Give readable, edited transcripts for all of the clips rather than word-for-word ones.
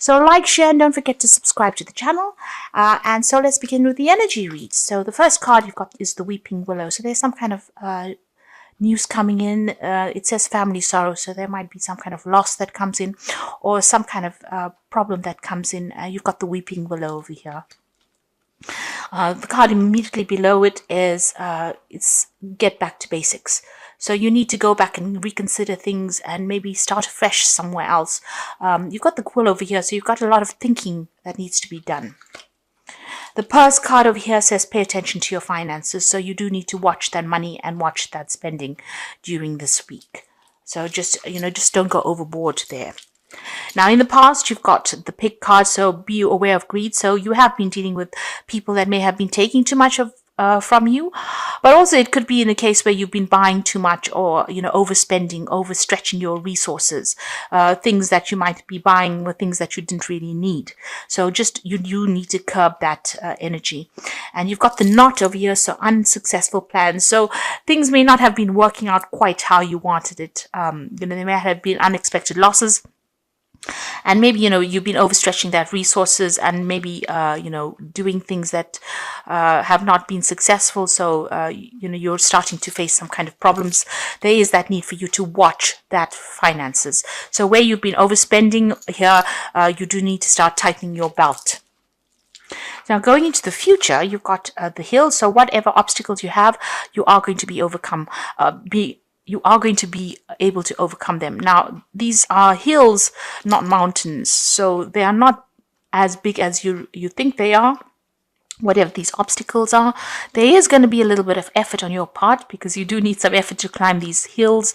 So like, share, and don't forget to subscribe to the channel. And so let's begin with the energy reads. So the first card you've got is the Weeping Willow. So there's some kind of news coming in. It says family sorrow, so there might be some kind of loss that comes in, or some kind of problem that comes in. You've got the Weeping Willow over here. The card immediately below it is it's get back to basics. So you need to go back and reconsider things and maybe start fresh somewhere else. You've got the Quill over here, so you've got a lot of thinking that needs to be done. The Purse card over here says pay attention to your finances. So you do need to watch that money and watch that spending during this week. So just don't go overboard there. Now, in the past, you've got the Pig card, so be aware of greed. So you have been dealing with people that may have been taking too much of from you, but also it could be in a case where you've been buying too much, or overspending, overstretching your resources. Things that you might be buying were things that you didn't really need. So just you need to curb that energy. And you've got the Knot over here, so unsuccessful plans. So things may not have been working out quite how you wanted it. There may have been unexpected losses. And maybe, you've been overstretching that resources and maybe, doing things that have not been successful. So, you're starting to face some kind of problems. There is that need for you to watch that finances. So where you've been overspending here, you do need to start tightening your belt. Now, going into the future, you've got the Hill. So whatever obstacles you have, you are going to be you are going to be able to overcome them. Now, these are hills, not mountains, so they are not as big as you think they are. Whatever these obstacles are, there is going to be a little bit of effort on your part, because you do need some effort to climb these hills.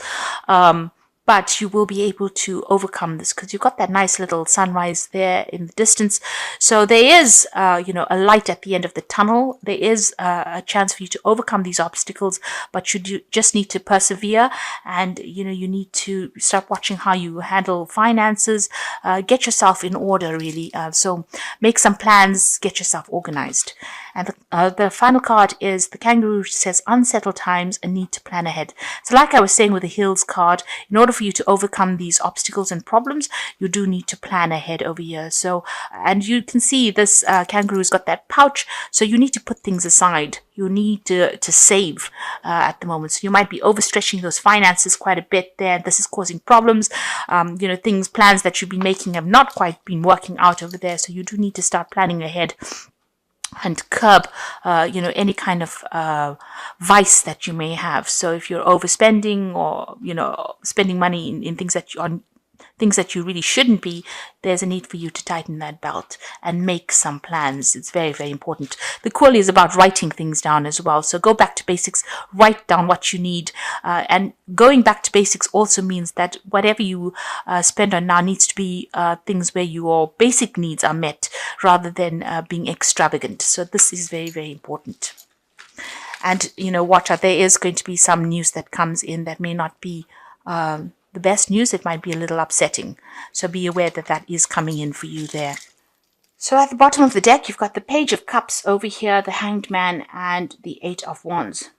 But you will be able to overcome this, because you've got that nice little sunrise there in the distance. So there is, a light at the end of the tunnel. There is a chance for you to overcome these obstacles, but you just need to persevere, and, you need to start watching how you handle finances, get yourself in order, really. So make some plans, get yourself organized. And the final card is the Kangaroo, which says unsettled times, a need to plan ahead. So like I was saying with the Hills card, in order for you to overcome these obstacles and problems, you do need to plan ahead over here. So, and you can see this Kangaroo's got that pouch, so you need to put things aside. You need to save at the moment. So you might be overstretching those finances quite a bit there. This is causing problems. Plans that you've been making have not quite been working out over there. So you do need to start planning ahead and curb, any kind of vice that you may have. So if you're overspending, or spending money in things that you really shouldn't be, there's a need for you to tighten that belt and make some plans. It's very, very important. The Quill is about writing things down as well. So go back to basics, write down what you need. And going back to basics also means that whatever you spend on now needs to be things where your basic needs are met, rather than being extravagant. So this is very, very important. And, watch out, there is going to be some news that comes in that may not be the best news. It might be a little upsetting. So be aware that that is coming in for you there. So at the bottom of the deck, you've got the Page of Cups over here, the Hanged Man, and the Eight of Wands,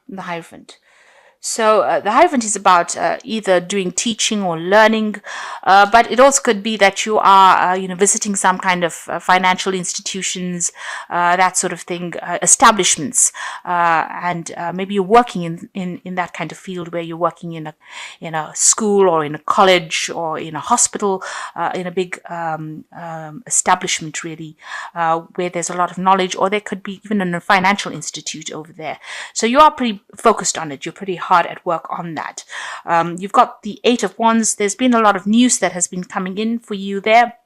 the Hierophant. So the Hierophant is about either doing teaching or learning, but it also could be that you are, visiting some kind of financial institutions, that sort of thing, establishments, and maybe you're working in that kind of field, where you're working in a school, or in a college, or in a hospital, in a big establishment, really, where there's a lot of knowledge, or there could be even in a financial institute over there. So you are pretty focused on it. You're pretty hard at work on that. You've got the Eight of Wands. There's been a lot of news that has been coming in for you there.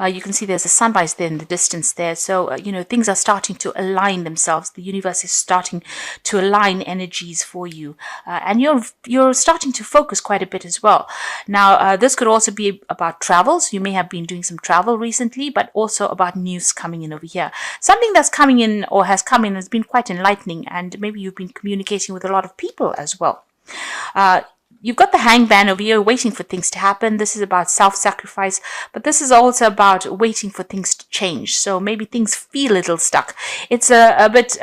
You can see there's a sunrise there in the distance there. So, things are starting to align themselves. The universe is starting to align energies for you. And you're starting to focus quite a bit as well. Now, this could also be about travels. You may have been doing some travel recently, but also about news coming in over here. Something that's coming in, or has come in, has been quite enlightening. And maybe you've been communicating with a lot of people as well. You've got the hangman over here waiting for things to happen. This is about self-sacrifice, but this is also about waiting for things to change. So maybe things feel a little stuck. It's a bit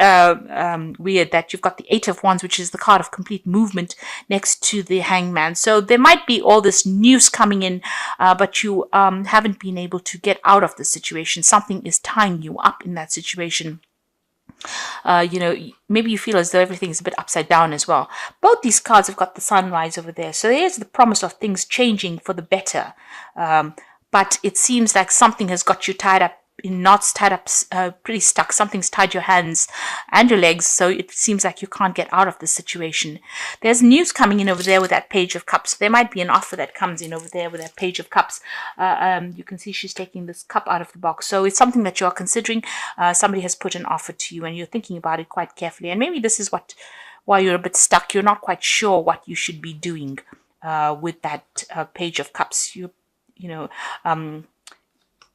weird that you've got the Eight of Wands, which is the card of complete movement, next to the hangman. So there might be all this news coming in, but you haven't been able to get out of the situation. Something is tying you up in that situation. Maybe you feel as though everything is a bit upside down as well. Both these cards have got the sunrise over there. So there's the promise of things changing for the better. But it seems like something has got you tied up in knots, tied up, pretty stuck. Something's tied your hands and your legs. So it seems like you can't get out of the situation. There's news coming in over there with that Page of Cups. There might be an offer that comes in over there with that Page of Cups. You can see she's taking this cup out of the box. So it's something that you're considering. Somebody has put an offer to you and you're thinking about it quite carefully. And maybe this is why you're a bit stuck. You're not quite sure what you should be doing with that Page of Cups.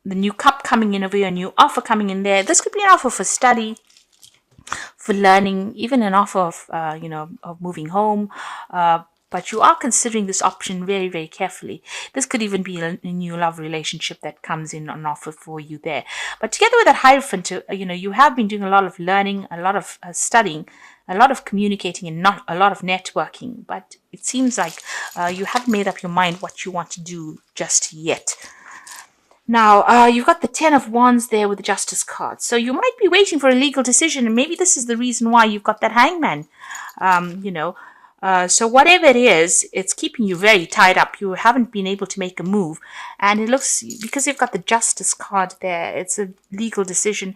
The new cup coming in over here, a new offer coming in there. This could be an offer for study, for learning, even an offer of, of moving home. But you are considering this option very, very carefully. This could even be a new love relationship that comes in on offer for you there. But together with that Hierophant, you have been doing a lot of learning, a lot of studying, a lot of communicating, and not a lot of networking. But it seems like you haven't made up your mind what you want to do just yet. Now, you've got the Ten of Wands there with the Justice card. So you might be waiting for a legal decision, and maybe this is the reason why you've got that Hangman. So whatever it is, it's keeping you very tied up. You haven't been able to make a move. And it looks, because you've got the Justice card there, it's a legal decision.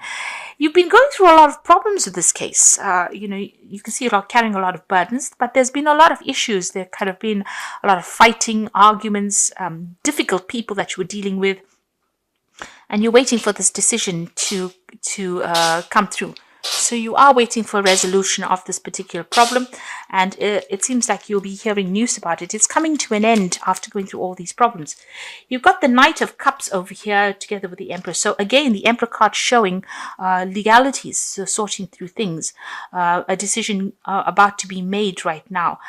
You've been going through a lot of problems with this case. You can see you're carrying a lot of burdens, but there's been a lot of issues. There kind of been a lot of fighting, arguments, difficult people that you were dealing with. And you're waiting for this decision to come through. So you are waiting for a resolution of this particular problem, and it seems like you'll be hearing news about it. It's coming to an end after going through all these problems. You've got the Knight of Cups over here together with the Emperor. So again, the Emperor card showing legalities, so sorting through things, a decision about to be made right now.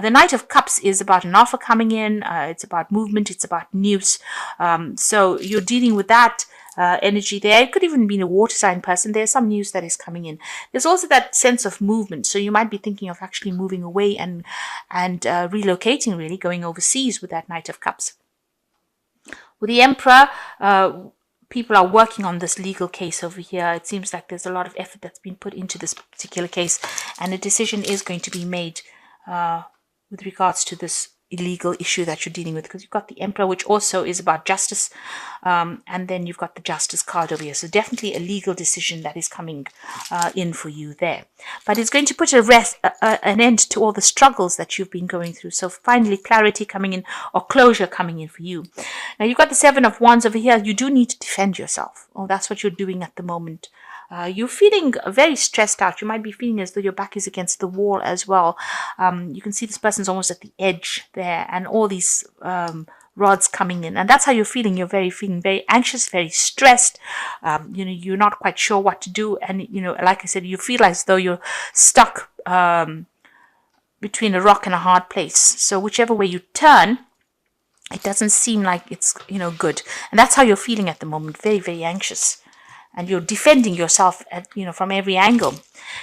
The Knight of Cups is about an offer coming in. It's about movement. It's about news. So you're dealing with that energy there. It could even be a water sign person. There's some news that is coming in. There's also that sense of movement. So you might be thinking of actually moving away and relocating, really, going overseas with that Knight of Cups. With the Emperor, people are working on this legal case over here. It seems like there's a lot of effort that's been put into this particular case, and a decision is going to be made with regards to this illegal issue that you're dealing with, because you've got the Emperor, which also is about justice, and then you've got the Justice card over here. So definitely a legal decision that is coming in for you there. But it's going to put an end to all the struggles that you've been going through. So finally clarity coming in, or closure coming in for you. Now you've got the Seven of Wands over here. You do need to defend yourself. Oh, that's what you're doing at the moment. You're feeling very stressed out. You might be feeling as though your back is against the wall as well. You can see this person's almost at the edge there, and all these rods coming in. And that's how you're feeling. You're feeling very anxious, very stressed. You're not quite sure what to do. And, like I said, you feel as though you're stuck between a rock and a hard place. So whichever way you turn, it doesn't seem like it's, good. And that's how you're feeling at the moment. Very, very anxious. And you're defending yourself from every angle.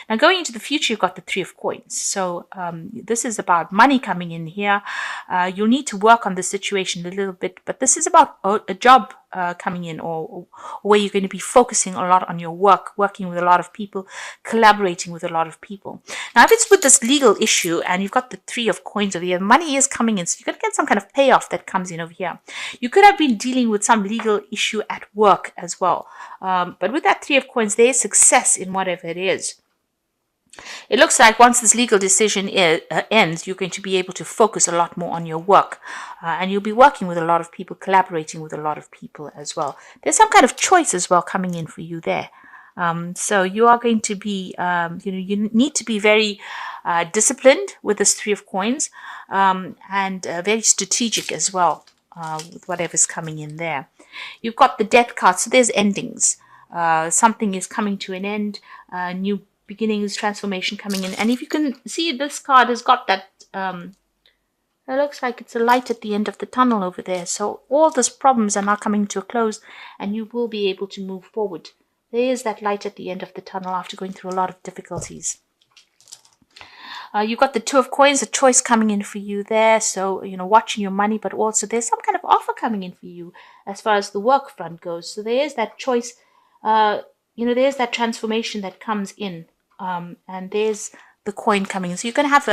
Now going into the future, you've got the Three of Coins. So this is about money coming in here. You'll need to work on the situation a little bit, but this is about a job coming in, or where you're going to be focusing a lot on your work, working with a lot of people, collaborating with a lot of people. Now if it's with this legal issue and you've got the Three of Coins over here, money is coming in, so you're going to get some kind of payoff that comes in over here. You could have been dealing with some legal issue at work as well. But with that Three of Coins, there is success in whatever it is. It looks like once this legal decision ends, you're going to be able to focus a lot more on your work. And you'll be working with a lot of people, collaborating with a lot of people as well. There's some kind of choice as well coming in for you there. So you are going to be, you need to be very disciplined with this Three of Coins, and very strategic as well with whatever's coming in there. You've got the Death card, so there's endings. Something is coming to an end, new beginnings, transformation coming in. And if you can see, this card has got that It looks like it's a light at the end of the tunnel over there. So all those problems are now coming to a close and you will be able to move forward. There is that light at the end of the tunnel after going through a lot of difficulties. You've got the Two of Coins, a choice coming in for you there. So, watching your money, but also there's some kind of offer coming in for you as far as the work front goes. So there is that choice, there's that transformation that comes in. And there's the coin coming in. So you're going to have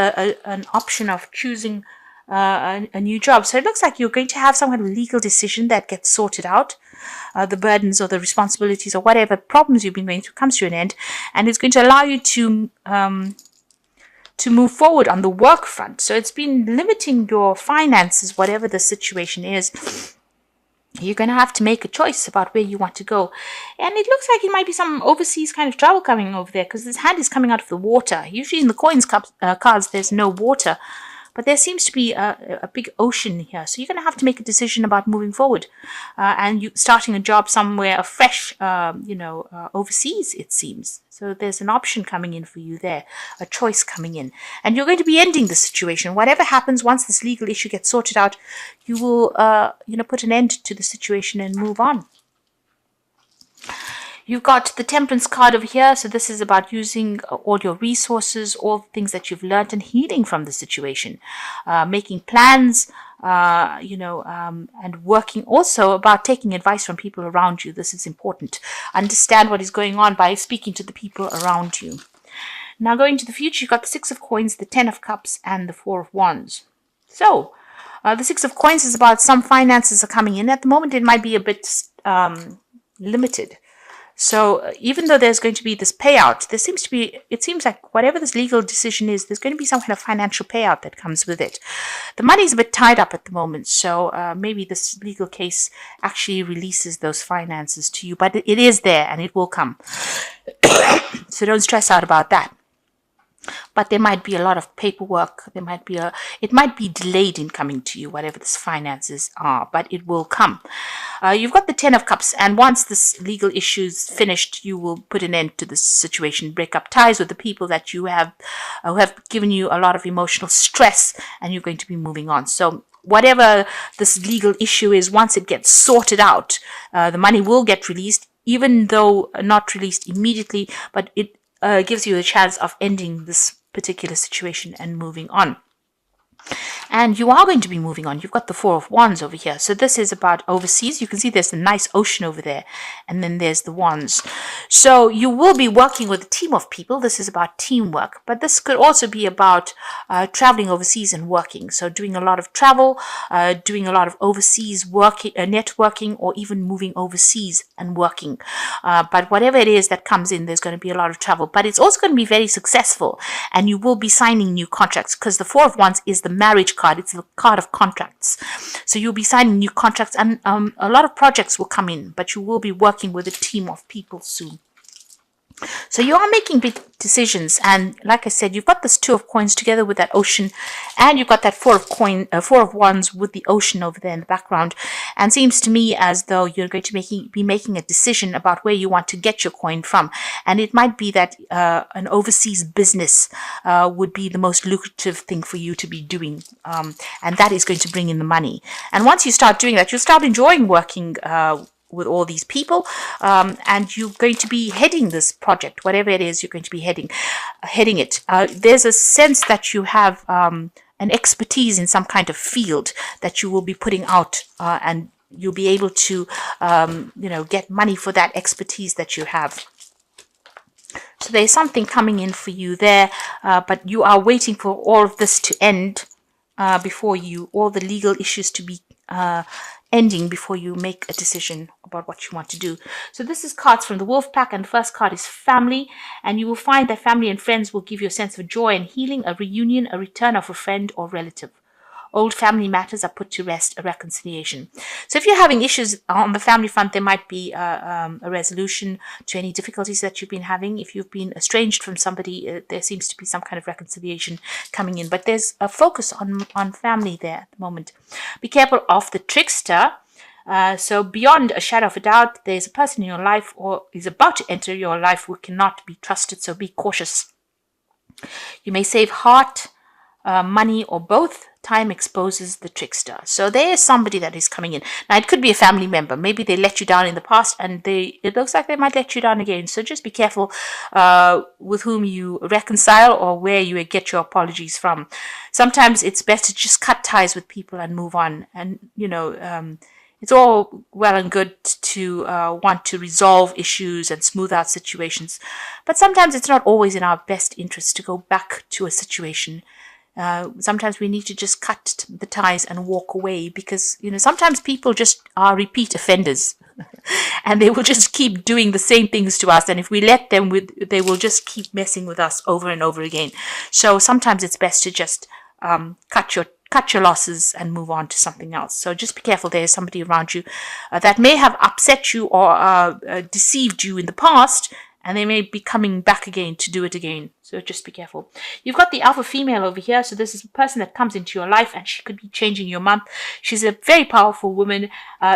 an option of choosing a new job. So it looks like you're going to have some kind of legal decision that gets sorted out. The burdens or the responsibilities or whatever problems you've been going through comes to an end. And it's going to allow you to move forward on the work front. So it's been limiting your finances, whatever the situation is. You're going to have to make a choice about where you want to go. And it looks like it might be some overseas kind of travel coming over there because this hand is coming out of the water. Usually in the coins cards, there's no water. But there seems to be a big ocean here. So you're going to have to make a decision about moving forward. And you starting a job somewhere fresh, overseas, it seems. So there's an option coming in for you there, a choice coming in. And you're going to be ending the situation. Whatever happens, once this legal issue gets sorted out, you will, put an end to the situation and move on. You've got the Temperance card over here. So this is about using all your resources, all the things that you've learned and healing from the situation, making plans, and working also about taking advice from people around you. This is important. Understand what is going on by speaking to the people around you. Now going to the future, you've got the Six of Coins, the Ten of Cups, and the Four of Wands. So the Six of Coins is about some finances are coming in. At the moment, it might be a bit limited. So even though there's going to be this payout, it seems like whatever this legal decision is, there's going to be some kind of financial payout that comes with it. The money's a bit tied up at the moment, so maybe this legal case actually releases those finances to you, but it is there and it will come. So don't stress out about that. But there might be a lot of paperwork. It might be delayed in coming to you, whatever this finances are, but it will come. You've got the Ten of Cups, and once this legal issue is finished, you will put an end to this situation, break up ties with the people that you have who have given you a lot of emotional stress, and you're going to be moving on. So whatever this legal issue is, once it gets sorted out, the money will get released, even though not released immediately, but it gives you a chance of ending this particular situation and moving on. And you are going to be moving on. You've got the Four of Wands over here. So this is about overseas. You can see there's a nice ocean over there. And then there's the wands. So you will be working with a team of people. This is about teamwork. But this could also be about traveling overseas and working. So doing a lot of travel, doing a lot of overseas working, networking, or even moving overseas and working. But whatever it is that comes in, there's going to be a lot of travel. But it's also going to be very successful. And you will be signing new contracts because the Four of Wands is the marriage card. It's a card of contracts. So you'll be signing new contracts and a lot of projects will come in, but you will be working with a team of people soon. So you are making big decisions, and like I said, you've got this Two of Coins together with that ocean, and you've got that Four of Wands with the ocean over there in the background. And seems to me as though you're going to be making a decision about where you want to get your coin from, and it might be that an overseas business would be the most lucrative thing for you to be doing, and that is going to bring in the money. And once you start doing that, you'll start enjoying working with all these people, and you're going to be heading this project, whatever it is you're going to be heading it. There's a sense that you have an expertise in some kind of field that you will be putting out, and you'll be able to get money for that expertise that you have. So there's something coming in for you there, but you are waiting for all of this to end before all the legal issues to be ending before you make a decision about what you want to do. So this is cards from the Wolf Pack, and the first card is family, and you will find that family and friends will give you a sense of joy and healing, a reunion, a return of a friend or relative. Old family matters are put to rest, a reconciliation. So if you're having issues on the family front, there might be a resolution to any difficulties that you've been having. If you've been estranged from somebody, there seems to be some kind of reconciliation coming in. But there's a focus on family there at the moment. Be careful of the trickster. So beyond a shadow of a doubt, there's a person in your life or is about to enter your life who cannot be trusted. So be cautious. You may save heart money, or both. Time exposes the trickster. So there is somebody that is coming in. Now, it could be a family member. Maybe they let you down in the past, and it looks like they might let you down again. So just be careful with whom you reconcile or where you get your apologies from. Sometimes it's best to just cut ties with people and move on. And, it's all well and good to want to resolve issues and smooth out situations. But sometimes it's not always in our best interest to go back to a situation. Sometimes we need to just cut the ties and walk away, because sometimes people just are repeat offenders and they will just keep doing the same things to us, and if we let them, they will just keep messing with us over and over again. So sometimes it's best to just cut your losses and move on to something else. So just be careful. There is somebody around you that may have upset you or deceived you in the past, and they may be coming back again to do it again. So just be careful. You've got the alpha female over here. So this is a person that comes into your life, and she could be changing your month. She's a very powerful woman.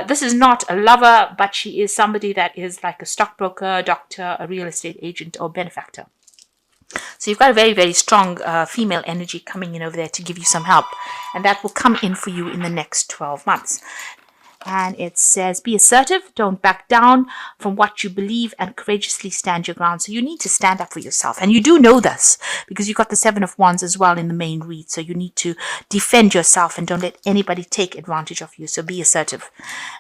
This is not a lover, but she is somebody that is like a stockbroker, doctor, a real estate agent, or benefactor. So you've got a very, very strong female energy coming in over there to give you some help. And that will come in for you in the next 12 months. And it says, be assertive, don't back down from what you believe, and courageously stand your ground. So you need to stand up for yourself. And you do know this, because you've got the Seven of Wands as well in the main read. So you need to defend yourself and don't let anybody take advantage of you. So be assertive.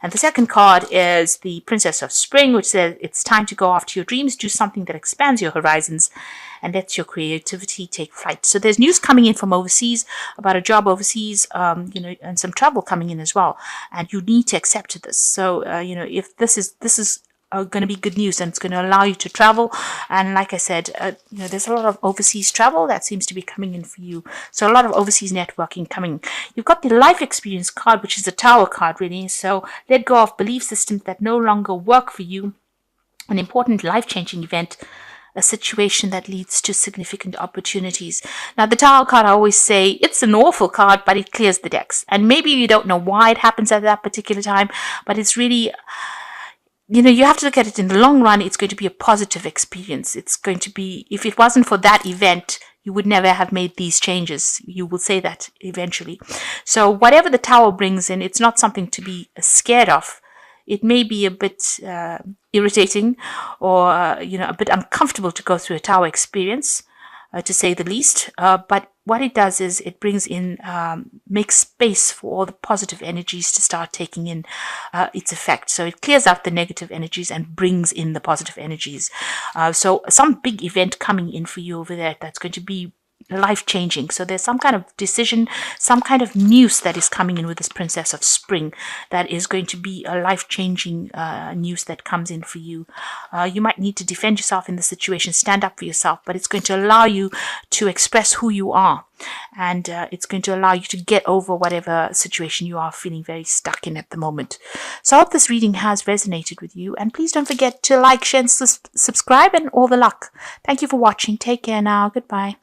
And the second card is the Princess of Spring, which says it's time to go after your dreams, do something that expands your horizons and lets your creativity take flight. So there's news coming in from overseas about a job overseas, and some travel coming in as well. And you need to accept this. So, if this is going to be good news, and it's going to allow you to travel. And like I said, there's a lot of overseas travel that seems to be coming in for you. So a lot of overseas networking coming. You've got the life experience card, which is a Tower card, really. So let go of belief systems that no longer work for you. An important life-changing event, a situation that leads to significant opportunities. Now, the Tower card, I always say, it's an awful card, but it clears the decks. And maybe you don't know why it happens at that particular time, but it's really, you have to look at it in the long run. It's going to be a positive experience. It's going to be, if it wasn't for that event, you would never have made these changes. You will say that eventually. So whatever the Tower brings in, it's not something to be scared of. It may be a bit irritating or, a bit uncomfortable to go through a Tower experience, to say the least. But what it does is it brings in, makes space for all the positive energies to start taking in its effect. So it clears out the negative energies and brings in the positive energies. So some big event coming in for you over there that's going to be life-changing. So there's some kind of decision, some kind of news that is coming in with this Princess of Spring that is going to be a life-changing news that comes in for you. You might need to defend yourself in the situation, stand up for yourself, but it's going to allow you to express who you are. And it's going to allow you to get over whatever situation you are feeling very stuck in at the moment. So I hope this reading has resonated with you. And please don't forget to like, share, and subscribe, and all the luck. Thank you for watching. Take care now. Goodbye.